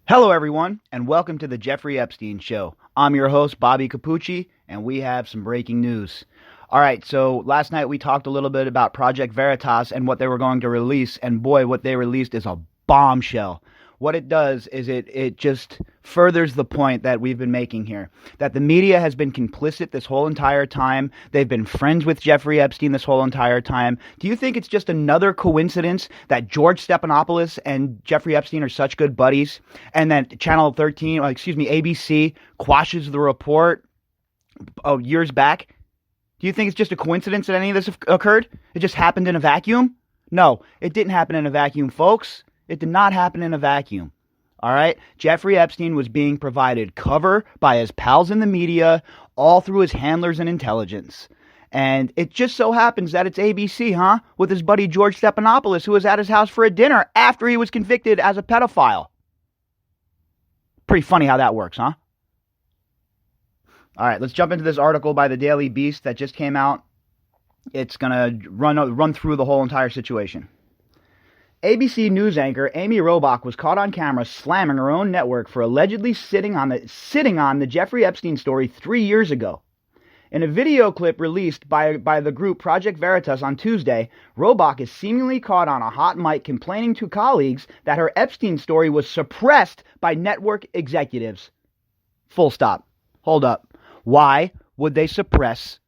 Hello, everyone, and welcome to the Jeffrey Epstein Show. I'm your host, Bobby Capucci, and we have some breaking news. All right, so last night we talked a little bit about Project Veritas and what they were going to release, and boy, what they released is a bombshell. What it does is it just furthers the point that we've been making here, that the media has been complicit this whole entire time. They've been friends with Jeffrey Epstein this whole entire time. Do you think it's just another coincidence that George Stephanopoulos and Jeffrey Epstein are such good buddies, and that Channel 13, or excuse me, ABC, quashes the report years back? Do you think it's just a coincidence that any of this occurred? It just happened in a vacuum? No, it didn't happen in a vacuum, folks. It did not happen in a vacuum. All right? Jeffrey Epstein was being provided cover by his pals in the media, all through his handlers and intelligence. And it just so happens that it's ABC, huh? With his buddy George Stephanopoulos, who was at his house for a dinner after he was convicted as a pedophile. Pretty funny how that works, huh? All right, let's jump into this article by the Daily Beast that just came out. It's going to run through the whole entire situation. ABC News anchor Amy Robach was caught on camera slamming her own network for allegedly sitting on the Jeffrey Epstein story 3 years ago. In a video clip released by the group Project Veritas on Tuesday, Robach is seemingly caught on a hot mic complaining to colleagues that her Epstein story was suppressed by network executives. Full stop. Hold up. Why would they suppress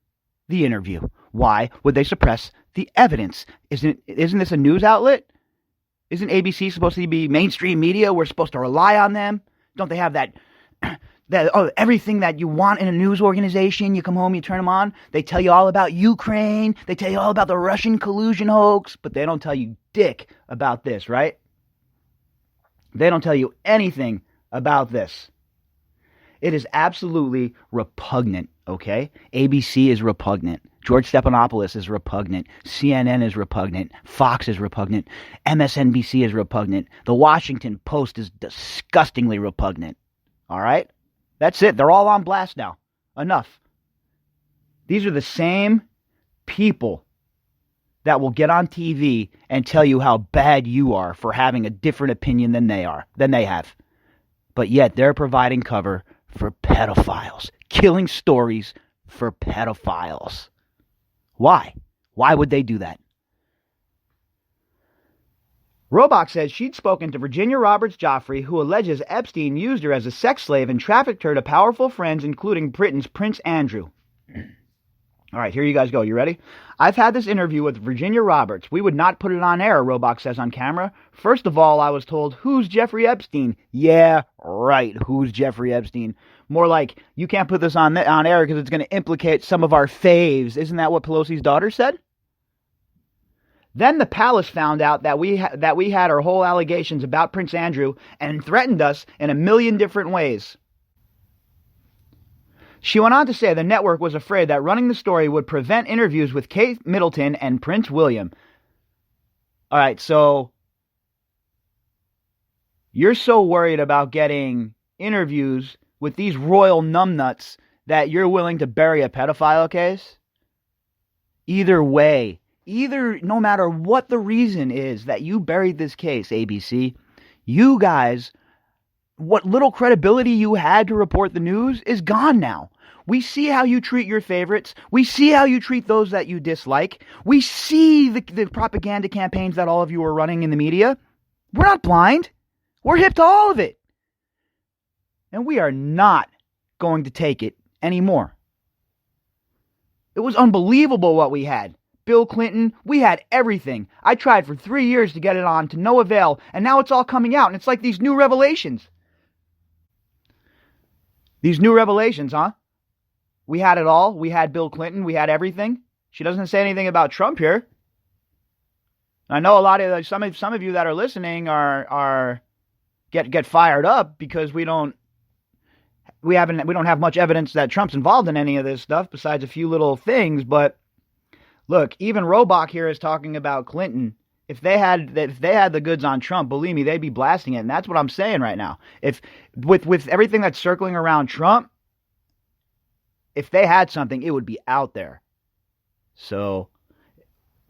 the interview? Why would they suppress the evidence? Isn't this a news outlet? Isn't ABC supposed to be mainstream media? We're supposed to rely on them. Don't they have that everything that you want in a news organization? You come home, you turn them on. They tell you all about Ukraine. They tell you all about the Russian collusion hoax, but they don't tell you dick about this, right? They don't tell you anything about this. It is absolutely repugnant, okay? ABC is repugnant. George Stephanopoulos is repugnant. CNN is repugnant. Fox is repugnant. MSNBC is repugnant. The Washington Post is disgustingly repugnant. All right? That's it. They're all on blast now. Enough. These are the same people that will get on TV and tell you how bad you are for having a different opinion than they have. But yet they're providing cover for pedophiles, killing stories for pedophiles. Why? Why would they do that? Robach says she'd spoken to Virginia Roberts Joffrey, who alleges Epstein used her as a sex slave and trafficked her to powerful friends, including Britain's Prince Andrew. All right, here you guys go. You ready? I've had this interview with Virginia Roberts. We would not put it on air, Robach says on camera. First of all, I was told, who's Jeffrey Epstein? Yeah, right, who's Jeffrey Epstein? More like, you can't put this on air because it's going to implicate some of our faves. Isn't that what Pelosi's daughter said? Then the palace found out that we had our whole allegations about Prince Andrew and threatened us in a million different ways. She went on to say the network was afraid that running the story would prevent interviews with Kate Middleton and Prince William. All right, so you're so worried about getting interviews with these royal numbnuts that you're willing to bury a pedophile case? Either way, no matter what the reason is that you buried this case, ABC, you guys, what little credibility you had to report the news is gone now. We see how you treat your favorites. We see how you treat those that you dislike. We see the propaganda campaigns that all of you are running in the media. We're not blind. We're hip to all of it. And we are not going to take it anymore. It was unbelievable what we had. Bill Clinton, we had everything. I tried for 3 years to get it on to no avail, and now it's all coming out, and it's like these new revelations. These new revelations, huh? We had it all. We had Bill Clinton. We had everything. She doesn't say anything about Trump here. I know a lot of some of you that are listening are get fired up because we don't have much evidence that Trump's involved in any of this stuff besides a few little things. But look, even Robach here is talking about Clinton. If they had the goods on Trump, believe me, they'd be blasting it. And that's what I'm saying right now. If with everything that's circling around Trump, if they had something, it would be out there. So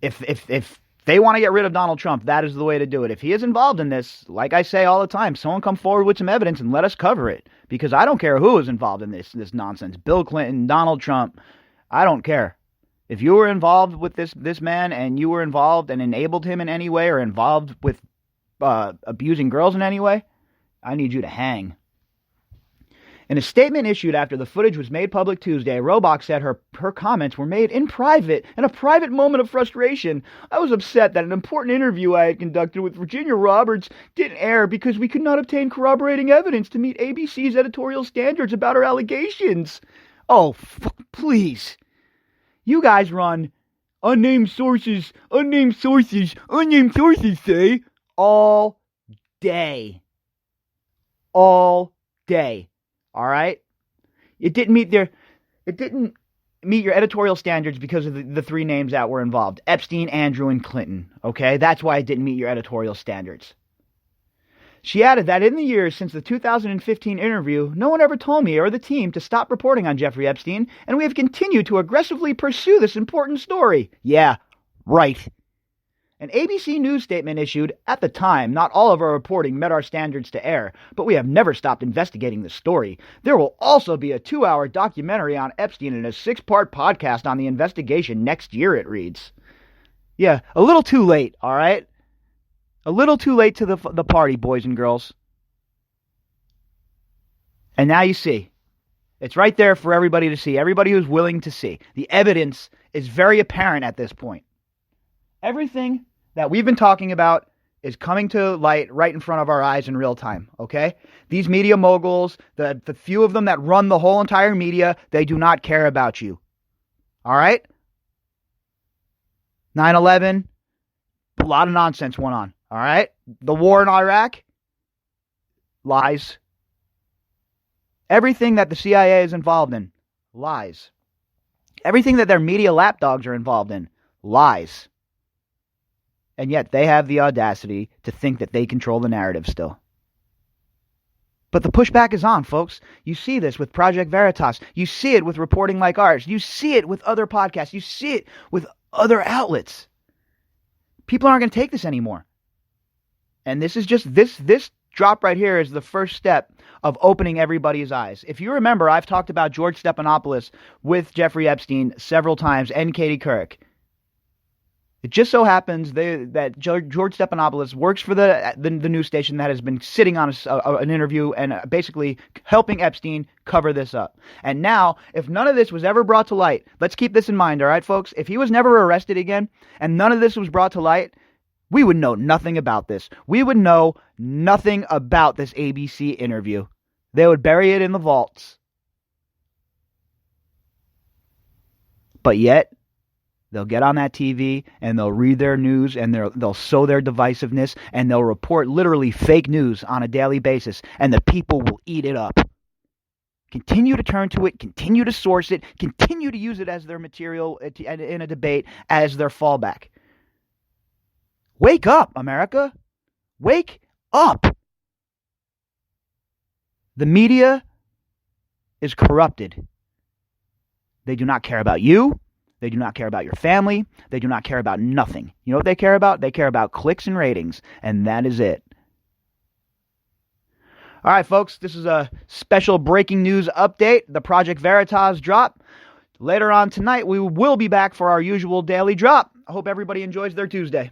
if they want to get rid of Donald Trump, that is the way to do it. If he is involved in this, like I say all the time, someone come forward with some evidence and let us cover it. Because I don't care who is involved in this nonsense. Bill Clinton, Donald Trump, I don't care. If you were involved with this man and you were involved and enabled him in any way or involved with abusing girls in any way, I need you to hang. In a statement issued after the footage was made public Tuesday, Robach said her comments were made in private, in a private moment of frustration. I was upset that an important interview I had conducted with Virginia Roberts didn't air because we could not obtain corroborating evidence to meet ABC's editorial standards about her allegations. Oh, please. You guys run unnamed sources say, all day. All day. All right? It didn't meet your editorial standards because of the three names that were involved. Epstein, Andrew, and Clinton. Okay? That's why it didn't meet your editorial standards. She added that in the years since the 2015 interview, no one ever told me or the team to stop reporting on Jeffrey Epstein, and we have continued to aggressively pursue this important story. Yeah, right. An ABC News statement issued at the time, not all of our reporting met our standards to air, but we have never stopped investigating the story. There will also be a 2-hour documentary on Epstein and a 6-part podcast on the investigation next year, it reads. Yeah, a little too late, all right? A little too late to the party, boys and girls. And now you see. It's right there for everybody to see, everybody who's willing to see. The evidence is very apparent at this point. Everything that we've been talking about is coming to light right in front of our eyes in real time, okay? These media moguls, the few of them that run the whole entire media, they do not care about you. All right? 9/11, a lot of nonsense went on, all right? The war in Iraq, lies. Everything that the CIA is involved in, lies. Everything that their media lapdogs are involved in, lies. And yet they have the audacity to think that they control the narrative still. But the pushback is on, folks. You see this with Project Veritas. You see it with reporting like ours. You see it with other podcasts. You see it with other outlets. People aren't going to take this anymore. And this is just, this drop right here is the first step of opening everybody's eyes. If you remember, I've talked about George Stephanopoulos with Jeffrey Epstein several times and Katie Couric. It just so happens that George Stephanopoulos works for the news station that has been sitting on an interview and basically helping Epstein cover this up. And now, if none of this was ever brought to light, let's keep this in mind, all right, folks? If he was never arrested again and none of this was brought to light, we would know nothing about this. We would know nothing about this ABC interview. They would bury it in the vaults. But yet, they'll get on that TV and they'll read their news and they'll sow their divisiveness and they'll report literally fake news on a daily basis, and the people will eat it up. Continue to turn to it, continue to source it, continue to use it as their material in a debate, as their fallback. Wake up, America. Wake up. The media is corrupted. They do not care about you. They do not care about your family. They do not care about nothing. You know what they care about? They care about clicks and ratings, and that is it. All right, folks, this is a special breaking news update. The Project Veritas drop. Later on tonight, we will be back for our usual daily drop. I hope everybody enjoys their Tuesday.